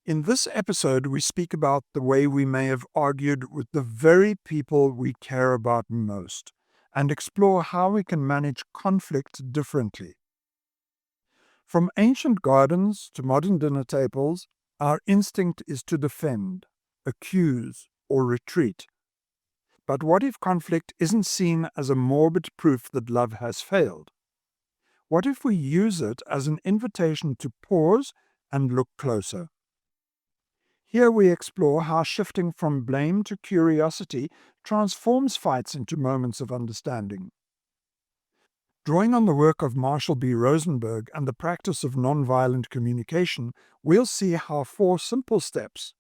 In this episode, we speak about the way we may have argued with the very people we care about most and explore how we can manage conflict differently. From ancient gardens to modern dinner tables, our instinct is to defend, accuse, or retreat. But what if conflict isn't seen as a morbid proof that love has failed? What if we use it as an invitation to pause and look closer? Here we explore how shifting from blame to curiosity transforms fights into moments of understanding. Drawing on the work of Marshall B. Rosenberg and the practice of nonviolent communication, we'll see how 4 simple steps: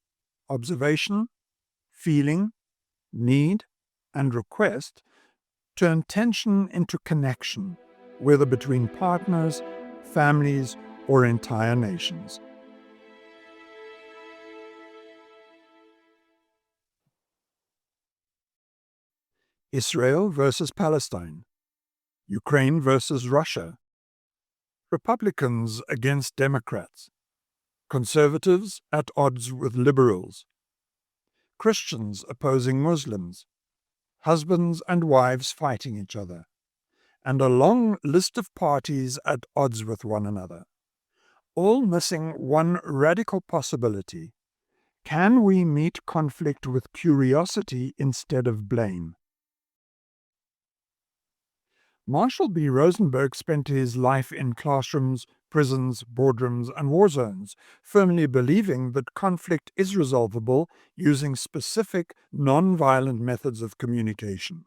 observation, feeling, need, and request turn tension into connection, whether between partners, families, or entire nations. Israel versus Palestine, Ukraine versus Russia, Republicans against Democrats, conservatives at odds with liberals, Christians opposing Muslims, husbands and wives fighting each other, and a long list of parties at odds with one another, all missing one radical possibility. Can we meet conflict with curiosity instead of blame? Marshall B. Rosenberg spent his life in classrooms, prisons, boardrooms, and war zones, firmly believing that conflict is resolvable using specific, non-violent methods of communication.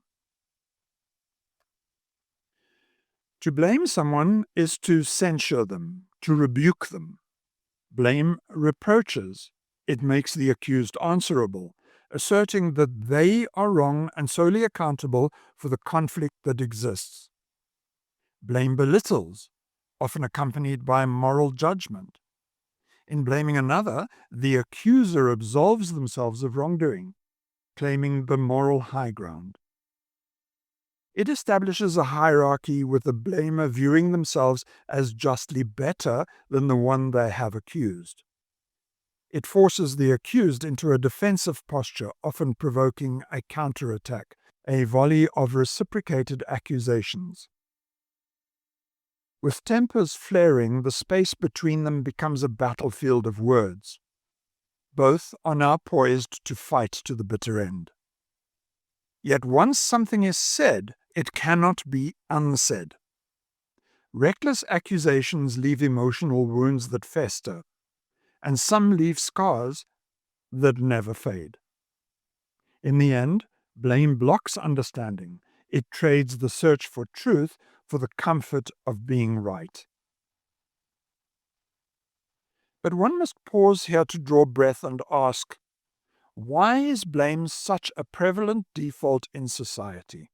To blame someone is to censure them, to rebuke them. Blame reproaches. It makes the accused answerable, asserting that they are wrong and solely accountable for the conflict that exists. Blame belittles, often accompanied by moral judgment. In blaming another, the accuser absolves themselves of wrongdoing, claiming the moral high ground. It establishes a hierarchy with the blamer viewing themselves as justly better than the one they have accused. It forces the accused into a defensive posture, often provoking a counterattack, a volley of reciprocated accusations. With tempers flaring, the space between them becomes a battlefield of words. Both are now poised to fight to the bitter end. Yet once something is said, it cannot be unsaid. Reckless accusations leave emotional wounds that fester, and some leave scars that never fade. In the end, blame blocks understanding. It trades the search for truth for the comfort of being right. But one must pause here to draw breath and ask, why is blame such a prevalent default in society?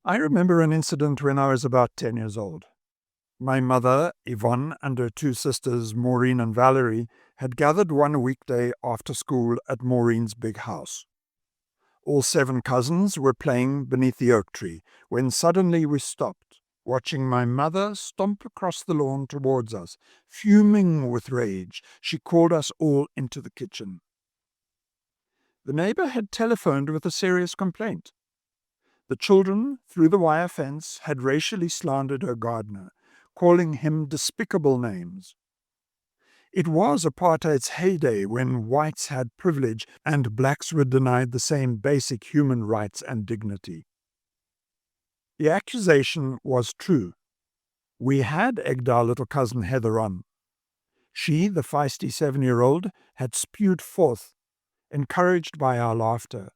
I remember an incident when I was about 10 years old. My mother, Yvonne, and her 2 sisters, Maureen and Valerie, had gathered one weekday after school at Maureen's big house. All 7 cousins were playing beneath the oak tree when suddenly we stopped, watching my mother stomp across the lawn towards us. Fuming with rage, she called us all into the kitchen. The neighbor had telephoned with a serious complaint. The children, through the wire fence, had racially slandered her gardener, calling him despicable names. It was apartheid's heyday when whites had privilege and blacks were denied the same basic human rights and dignity. The accusation was true. We had egged our little cousin Heather on. She, the feisty 7-year-old, had spewed forth, encouraged by our laughter.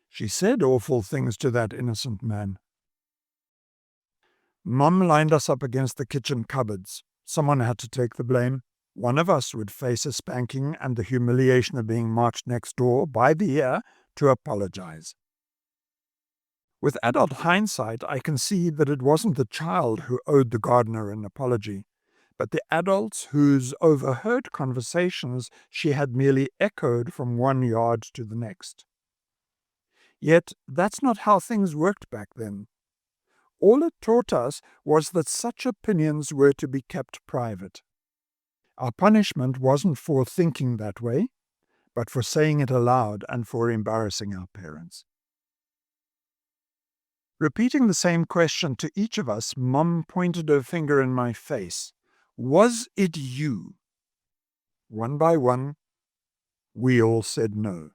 She said awful things to that innocent man. Mum lined us up against the kitchen cupboards. Someone had to take the blame. One of us would face a spanking and the humiliation of being marched next door by the ear to apologize. With adult hindsight, I can see that it wasn't the child who owed the gardener an apology, but the adults whose overheard conversations she had merely echoed from one yard to the next. Yet that's not how things worked back then. All it taught us was that such opinions were to be kept private. Our punishment wasn't for thinking that way, but for saying it aloud and for embarrassing our parents. Repeating the same question to each of us, Mum pointed her finger in my face. Was it you? One by one, we all said no.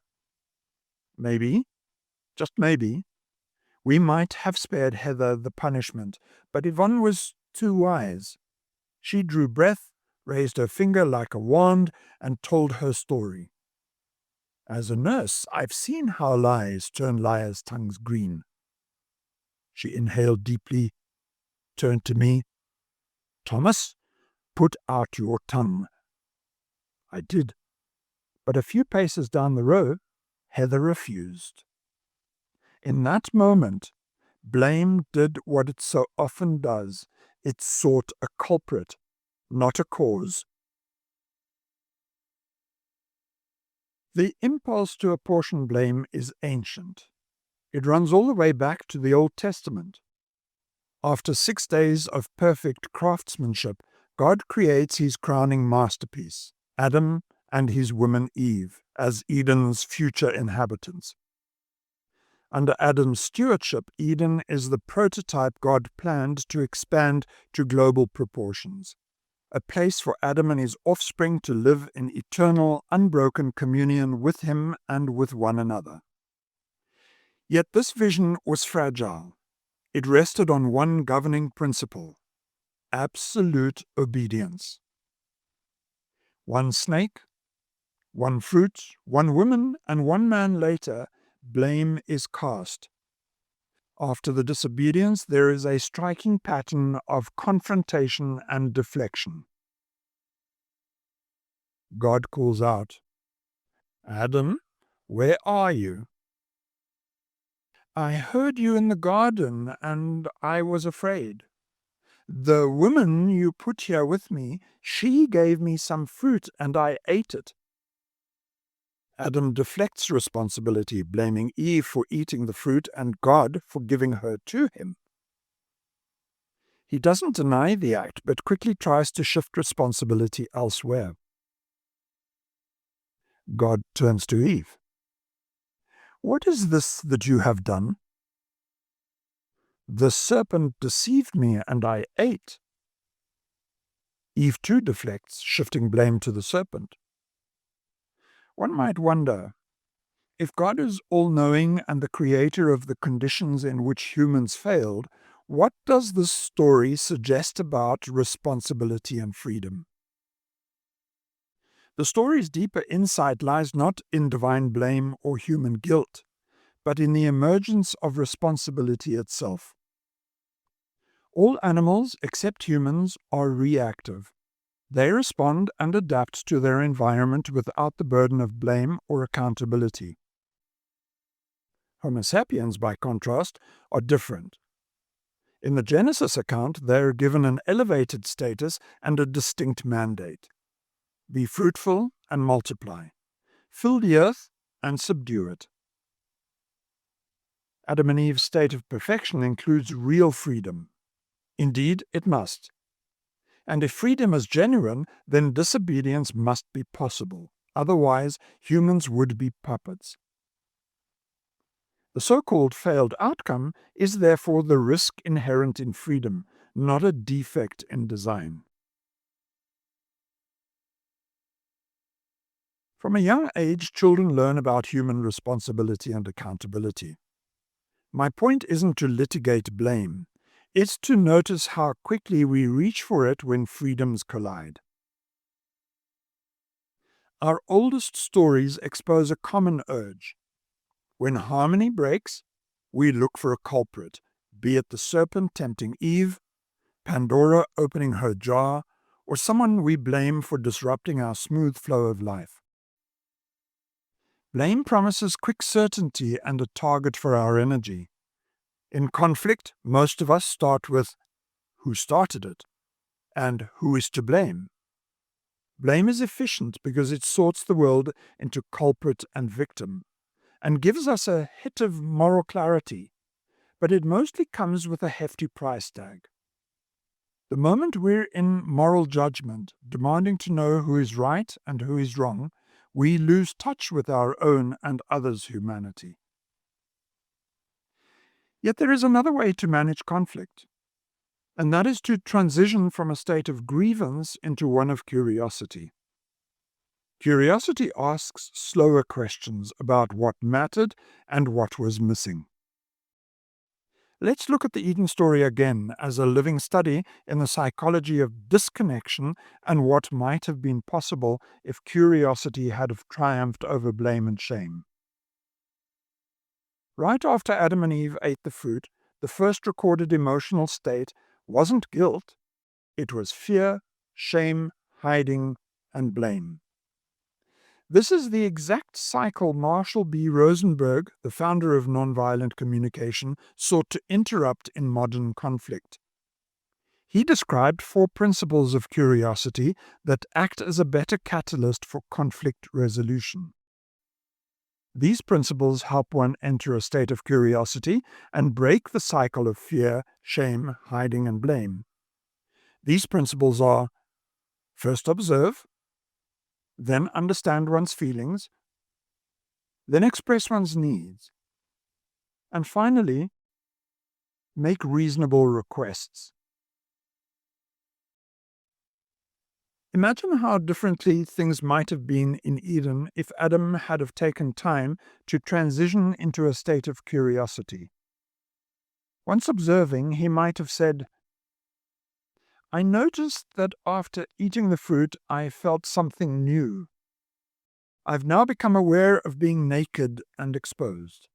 Maybe, just maybe, we might have spared Heather the punishment, but Yvonne was too wise. She drew breath, raised her finger like a wand, and told her story. As a nurse, I've seen how lies turn liars' tongues green. She inhaled deeply, turned to me. Thomas, put out your tongue. I did, but a few paces down the row, Heather refused. In that moment, blame did what it so often does. It sought a culprit, not a cause. The impulse to apportion blame is ancient. It runs all the way back to the Old Testament. After 6 days of perfect craftsmanship, God creates his crowning masterpiece, Adam and his woman Eve, as Eden's future inhabitants. Under Adam's stewardship, Eden is the prototype God planned to expand to global proportions, a place for Adam and his offspring to live in eternal, unbroken communion with him and with one another. Yet this vision was fragile. It rested on one governing principle: absolute obedience. One snake, one fruit, one woman, and one man later, blame is cast. After the disobedience, there is a striking pattern of confrontation and deflection. God calls out, Adam, where are you? I heard you in the garden, and I was afraid. The woman you put here with me, she gave me some fruit, and I ate it. Adam deflects responsibility, blaming Eve for eating the fruit and God for giving her to him. He doesn't deny the act, but quickly tries to shift responsibility elsewhere. God turns to Eve. What is this that you have done? The serpent deceived me, and I ate. Eve too deflects, shifting blame to the serpent. One might wonder, if God is all-knowing and the creator of the conditions in which humans failed, what does this story suggest about responsibility and freedom? The story's deeper insight lies not in divine blame or human guilt, but in the emergence of responsibility itself. All animals, except humans, are reactive. They respond and adapt to their environment without the burden of blame or accountability. Homo sapiens, by contrast, are different. In the Genesis account, they are given an elevated status and a distinct mandate. Be fruitful and multiply. Fill the earth and subdue it. Adam and Eve's state of perfection includes real freedom. Indeed, it must. And if freedom is genuine, then disobedience must be possible. Otherwise, humans would be puppets. The so-called failed outcome is therefore the risk inherent in freedom, not a defect in design. From a young age, children learn about human responsibility and accountability. My point isn't to litigate blame. It's to notice how quickly we reach for it when freedoms collide. Our oldest stories expose a common urge. When harmony breaks, we look for a culprit, be it the serpent tempting Eve, Pandora opening her jar, or someone we blame for disrupting our smooth flow of life. Blame promises quick certainty and a target for our energy. In conflict, most of us start with who started it and who is to blame. Blame is efficient because it sorts the world into culprit and victim and gives us a hit of moral clarity, but it mostly comes with a hefty price tag. The moment we're in moral judgment, demanding to know who is right and who is wrong, we lose touch with our own and others' humanity. Yet there is another way to manage conflict, and that is to transition from a state of grievance into one of curiosity. Curiosity asks slower questions about what mattered and what was missing. Let's look at the Eden story again as a living study in the psychology of disconnection and what might have been possible if curiosity had triumphed over blame and shame. Right after Adam and Eve ate the fruit, the first recorded emotional state wasn't guilt, it was fear, shame, hiding, and blame. This is the exact cycle Marshall B. Rosenberg, the founder of Nonviolent communication, sought to interrupt in modern conflict. He described 4 principles of curiosity that act as a better catalyst for conflict resolution. These principles help one enter a state of curiosity and break the cycle of fear, shame, hiding, and blame. These principles are: first observe, then understand one's feelings, then express one's needs, and finally, make reasonable requests. Imagine how differently things might have been in Eden if Adam had have taken time to transition into a state of curiosity. Once observing, he might have said, "I noticed that after eating the fruit, I felt something new. I've now become aware of being naked and exposed."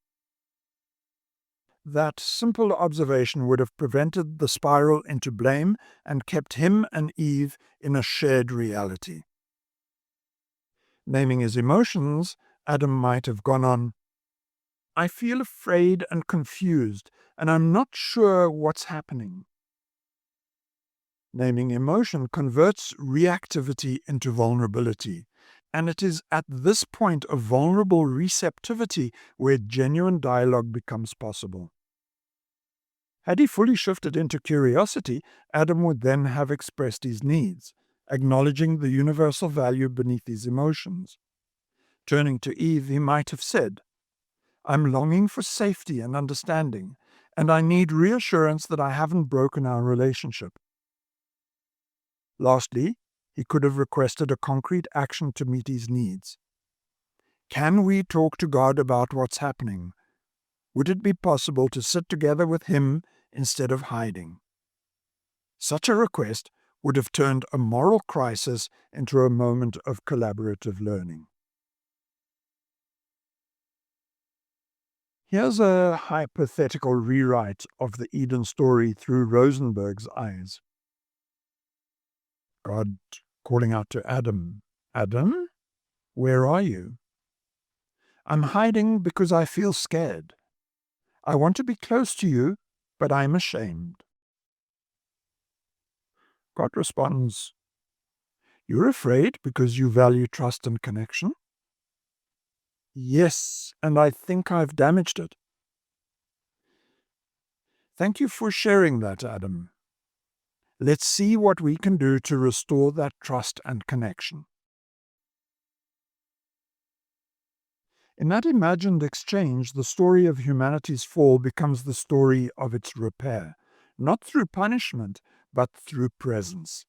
That simple observation would have prevented the spiral into blame and kept him and Eve in a shared reality. Naming his emotions, Adam might have gone on, "I feel afraid and confused, and I'm not sure what's happening." Naming emotion converts reactivity into vulnerability, and it is at this point of vulnerable receptivity where genuine dialogue becomes possible. Had he fully shifted into curiosity, Adam would then have expressed his needs, acknowledging the universal value beneath his emotions. Turning to Eve, he might have said, "I'm longing for safety and understanding, and I need reassurance that I haven't broken our relationship." Lastly, he could have requested a concrete action to meet his needs. Can we talk to God about what's happening? Would it be possible to sit together with Him instead of hiding? Such a request would have turned a moral crisis into a moment of collaborative learning. Here's a hypothetical rewrite of the Eden story through Rosenberg's eyes. God calling out to Adam, "Adam, where are you?" "I'm hiding because I feel scared. I want to be close to you, but I'm ashamed." God responds, "You're afraid because you value trust and connection?" "Yes, and I think I've damaged it." "Thank you for sharing that, Adam. Let's see what we can do to restore that trust and connection." In that imagined exchange, the story of humanity's fall becomes the story of its repair, not through punishment, but through presence.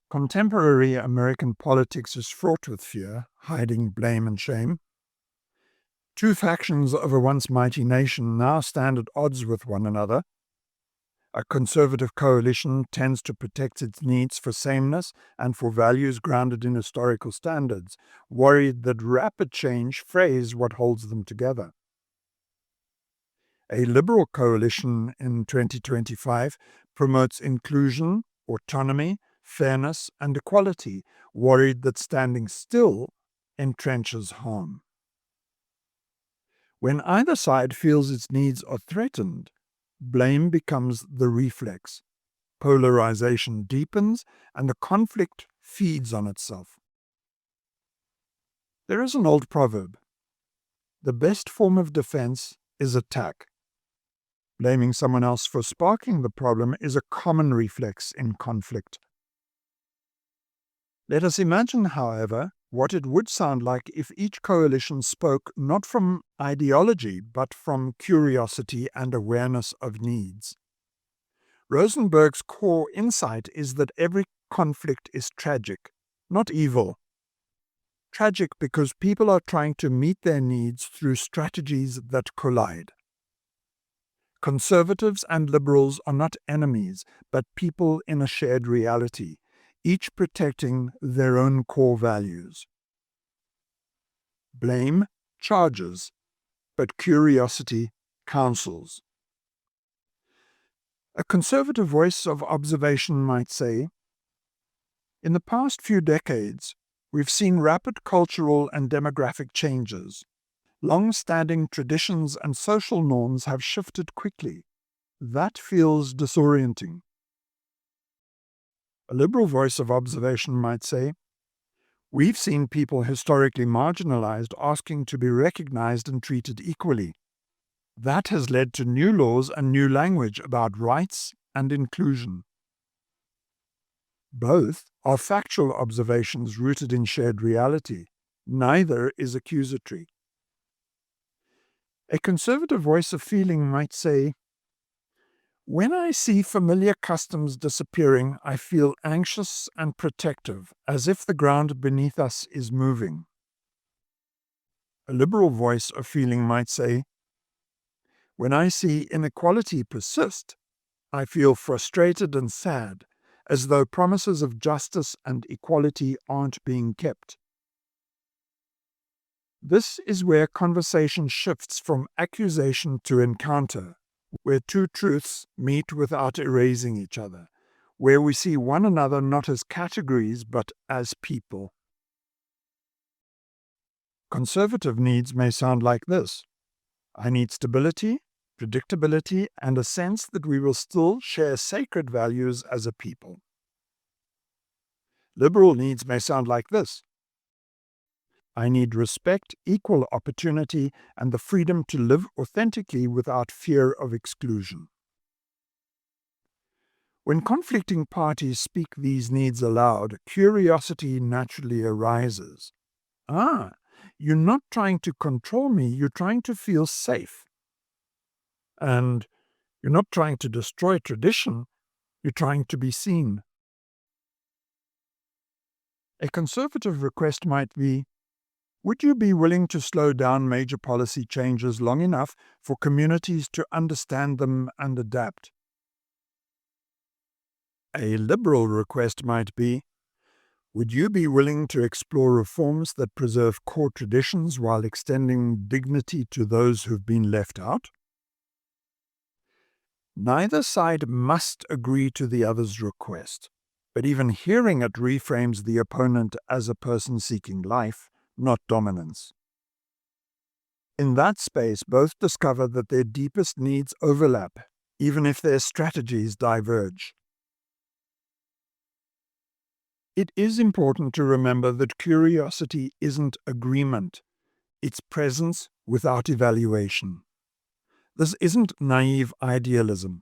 Contemporary American politics is fraught with fear, hiding, blame, and shame. 2 factions of a once mighty nation now stand at odds with one another. A conservative coalition tends to protect its needs for sameness and for values grounded in historical standards, worried that rapid change frays what holds them together. A liberal coalition in 2025 promotes inclusion, autonomy, fairness, and equality, worried that standing still entrenches harm. When either side feels its needs are threatened, blame becomes the reflex. Polarization deepens, and the conflict feeds on itself. There is an old proverb: "The best form of defense is attack." Blaming someone else for sparking the problem is a common reflex in conflict. Let us imagine, however, what it would sound like if each coalition spoke not from ideology but from curiosity and awareness of needs. Rosenberg's core insight is that every conflict is tragic, not evil. Tragic because people are trying to meet their needs through strategies that collide. Conservatives and liberals are not enemies, but people in a shared reality, each protecting their own core values. Blame charges, but curiosity counsels. A conservative voice of observation might say, in the past few decades, we've seen rapid cultural and demographic changes. Long-standing traditions and social norms have shifted quickly. That feels disorienting. A liberal voice of observation might say, we've seen people historically marginalized asking to be recognized and treated equally. That has led to new laws and new language about rights and inclusion. Both are factual observations rooted in shared reality. Neither is accusatory. A conservative voice of feeling might say, when I see familiar customs disappearing, I feel anxious and protective, as if the ground beneath us is moving. A liberal voice of feeling might say, when I see inequality persist, I feel frustrated and sad, as though promises of justice and equality aren't being kept. This is where conversation shifts from accusation to encounter, where two truths meet without erasing each other, where we see one another not as categories but as people. Conservative needs may sound like this. I need stability, predictability, and a sense that we will still share sacred values as a people. Liberal needs may sound like this. I need respect, equal opportunity, and the freedom to live authentically without fear of exclusion. When conflicting parties speak these needs aloud, curiosity naturally arises. You're not trying to control me, you're trying to feel safe. And you're not trying to destroy tradition, you're trying to be seen. A conservative request might be, would you be willing to slow down major policy changes long enough for communities to understand them and adapt? A liberal request might be, would you be willing to explore reforms that preserve core traditions while extending dignity to those who've been left out? Neither side must agree to the other's request, but even hearing it reframes the opponent as a person seeking life, not dominance. In that space, both discover that their deepest needs overlap, even if their strategies diverge. It is important to remember that curiosity isn't agreement. It's presence without evaluation. This isn't naive idealism.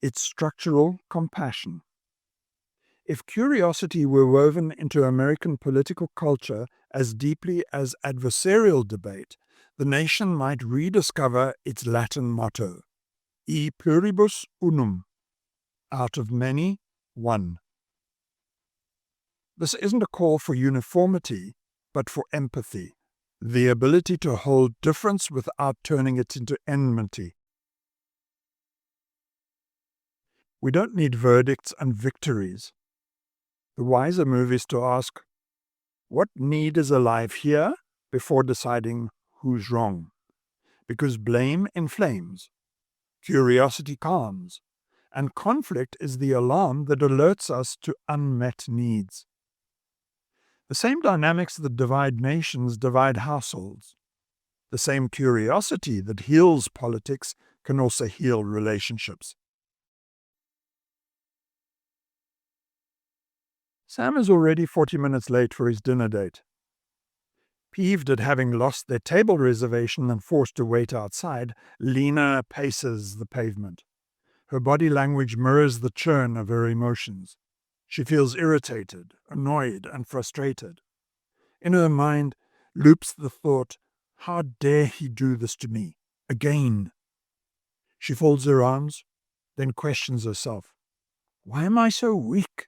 It's structural compassion. If curiosity were woven into American political culture as deeply as adversarial debate, the nation might rediscover its Latin motto, E pluribus unum, out of many, one. This isn't a call for uniformity, but for empathy, the ability to hold difference without turning it into enmity. We don't need verdicts and victories. The wiser move is to ask, what need is alive here before deciding who's wrong? Because blame inflames, curiosity calms, and conflict is the alarm that alerts us to unmet needs. The same dynamics that divide nations divide households. The same curiosity that heals politics can also heal relationships. Sam is already 40 minutes late for his dinner date. Peeved at having lost their table reservation and forced to wait outside, Lena paces the pavement. Her body language mirrors the churn of her emotions. She feels irritated, annoyed, and frustrated. In her mind loops the thought, "How dare he do this to me? Again." She folds her arms, then questions herself. Why am I so weak?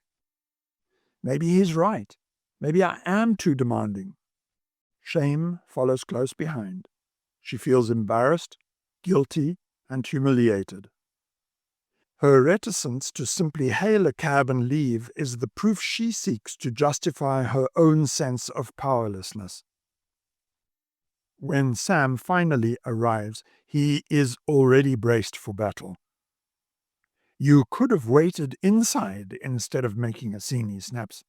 Maybe he's right. Maybe I am too demanding. Shame follows close behind. She feels embarrassed, guilty, and humiliated. Her reticence to simply hail a cab and leave is the proof she seeks to justify her own sense of powerlessness. When Sam finally arrives, he is already braced for battle. "You could have waited inside instead of making a scene," he snaps.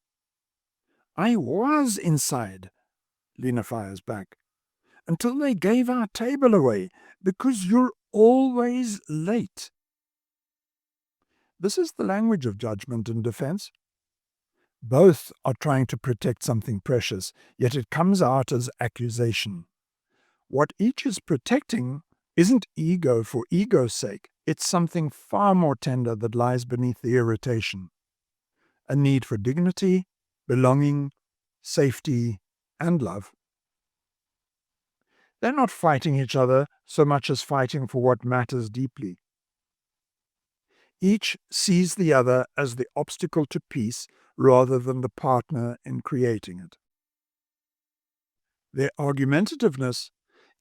"I was inside," Lena fires back, "until they gave our table away, because you're always late." This is the language of judgment and defense. Both are trying to protect something precious, yet it comes out as accusation. What each is protecting isn't ego for ego's sake. It's something far more tender that lies beneath the irritation. A need for dignity, belonging, safety, and love. They're not fighting each other so much as fighting for what matters deeply. Each sees the other as the obstacle to peace rather than the partner in creating it. Their argumentativeness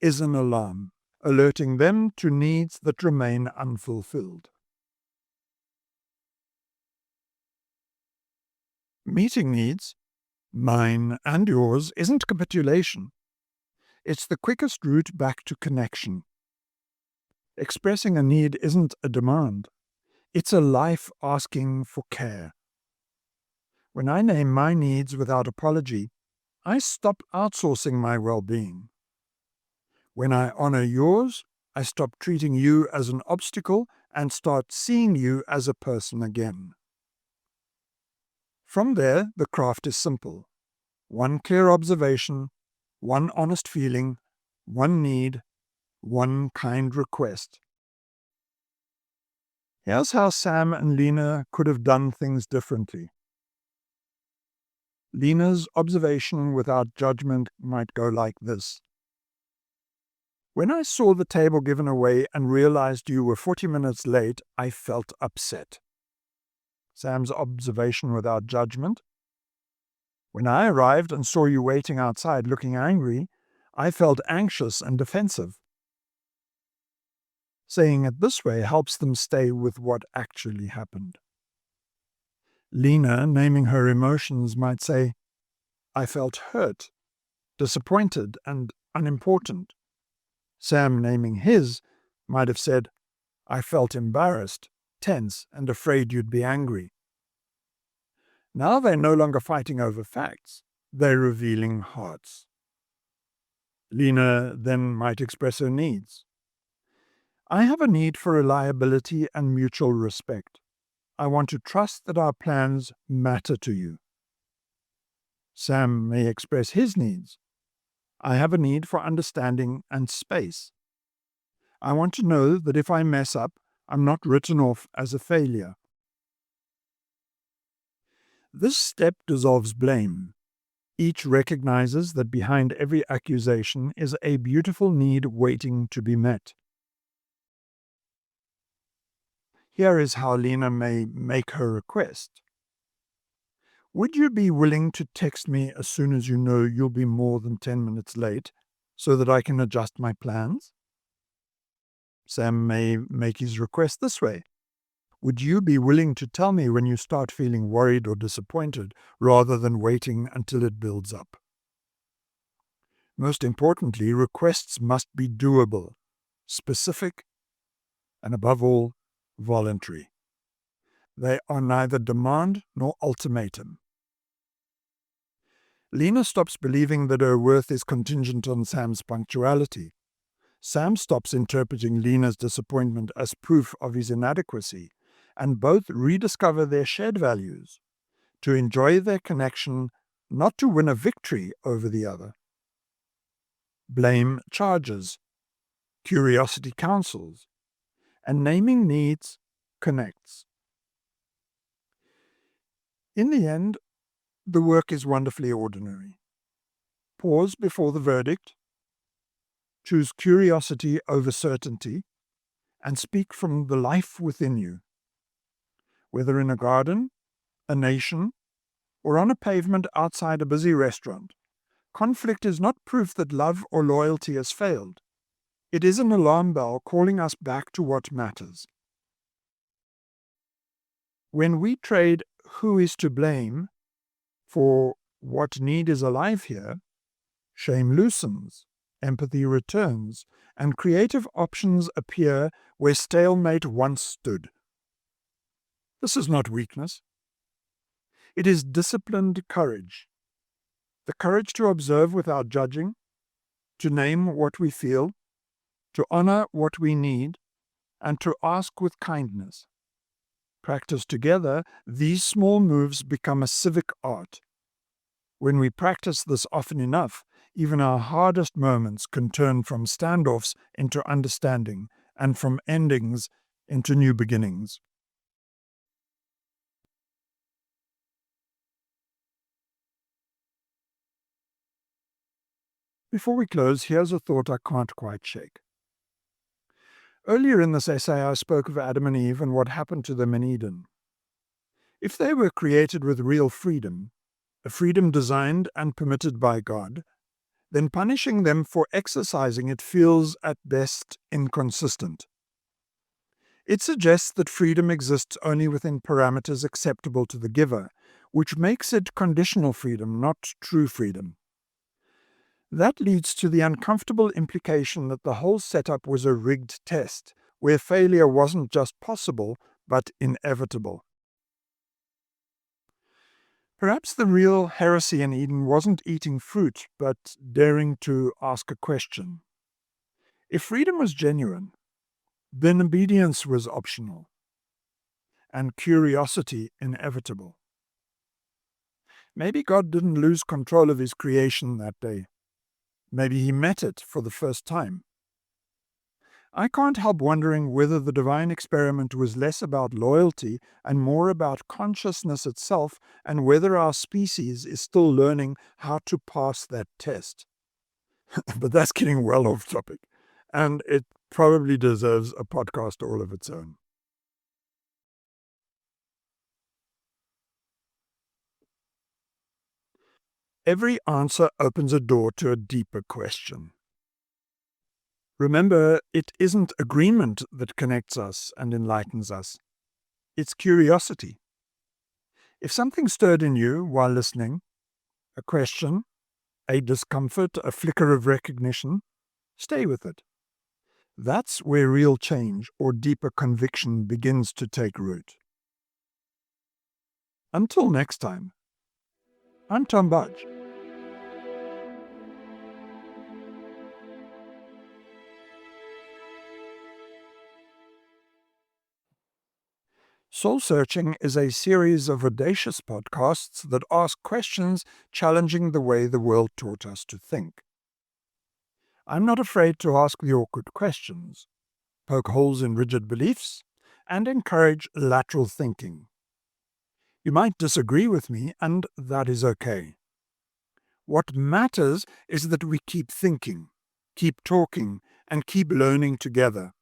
is an alarm, alerting them to needs that remain unfulfilled. Meeting needs, mine and yours, isn't capitulation. It's the quickest route back to connection. Expressing a need isn't a demand. It's a life asking for care. When I name my needs without apology, I stop outsourcing my well-being. When I honor yours, I stop treating you as an obstacle and start seeing you as a person again. From there, the craft is simple. One clear observation, one honest feeling, one need, one kind request. Here's how Sam and Lena could have done things differently. Lena's observation without judgment might go like this. When I saw the table given away and realized you were 40 minutes late, I felt upset. Sam's observation without judgment. When I arrived and saw you waiting outside looking angry, I felt anxious and defensive. Saying it this way helps them stay with what actually happened. Lena, naming her emotions, might say, I felt hurt, disappointed, and unimportant. Sam, naming his, might have said, I felt embarrassed, tense, and afraid you'd be angry. Now they're no longer fighting over facts, they're revealing hearts. Lena then might express her needs. I have a need for reliability and mutual respect. I want to trust that our plans matter to you. Sam may express his needs. I have a need for understanding and space. I want to know that if I mess up, I'm not written off as a failure. This step dissolves blame. Each recognizes that behind every accusation is a beautiful need waiting to be met. Here is how Lena may make her request. Would you be willing to text me as soon as you know you'll be more than 10 minutes late so that I can adjust my plans? Sam may make his request this way. Would you be willing to tell me when you start feeling worried or disappointed rather than waiting until it builds up? Most importantly, requests must be doable, specific, and above all, voluntary. They are neither demand nor ultimatum. Lena stops believing that her worth is contingent on Sam's punctuality. Sam stops interpreting Lena's disappointment as proof of his inadequacy, and both rediscover their shared values, to enjoy their connection, not to win a victory over the other. Blame charges, curiosity counsels, and naming needs connects. In the end, the work is wonderfully ordinary. Pause before the verdict, choose curiosity over certainty, and speak from the life within you. Whether in a garden, a nation, or on a pavement outside a busy restaurant, conflict is not proof that love or loyalty has failed. It is an alarm bell calling us back to what matters. When we trade who is to blame for what need is alive here, shame loosens, empathy returns, and creative options appear where stalemate once stood. This is not weakness. It is disciplined courage. The courage to observe without judging, to name what we feel, to honor what we need, and to ask with kindness. Practiced together, these small moves become a civic art. When we practice this often enough, even our hardest moments can turn from standoffs into understanding, and from endings into new beginnings. Before we close, here's a thought I can't quite shake. Earlier in this essay, I spoke of Adam and Eve and what happened to them in Eden. If they were created with real freedom, a freedom designed and permitted by God, then punishing them for exercising it feels at best inconsistent. It suggests that freedom exists only within parameters acceptable to the giver, which makes it conditional freedom, not true freedom. That leads to the uncomfortable implication that the whole setup was a rigged test, where failure wasn't just possible, but inevitable. Perhaps the real heresy in Eden wasn't eating fruit, but daring to ask a question. If freedom was genuine, then obedience was optional, and curiosity inevitable. Maybe God didn't lose control of his creation that day. Maybe he met it for the first time. I can't help wondering whether the divine experiment was less about loyalty and more about consciousness itself, and whether our species is still learning how to pass that test. But that's getting well off topic, and it probably deserves a podcast all of its own. Every answer opens a door to a deeper question. Remember, it isn't agreement that connects us and enlightens us. It's curiosity. If something stirred in you while listening, a question, a discomfort, a flicker of recognition, stay with it. That's where real change or deeper conviction begins to take root. Until next time, I'm Tom Budge. SoulSearching is a series of audacious podcasts that ask questions challenging the way the world taught us to think. I'm not afraid to ask the awkward questions, poke holes in rigid beliefs, and encourage lateral thinking. You might disagree with me, and that is okay. What matters is that we keep thinking, keep talking, and keep learning together.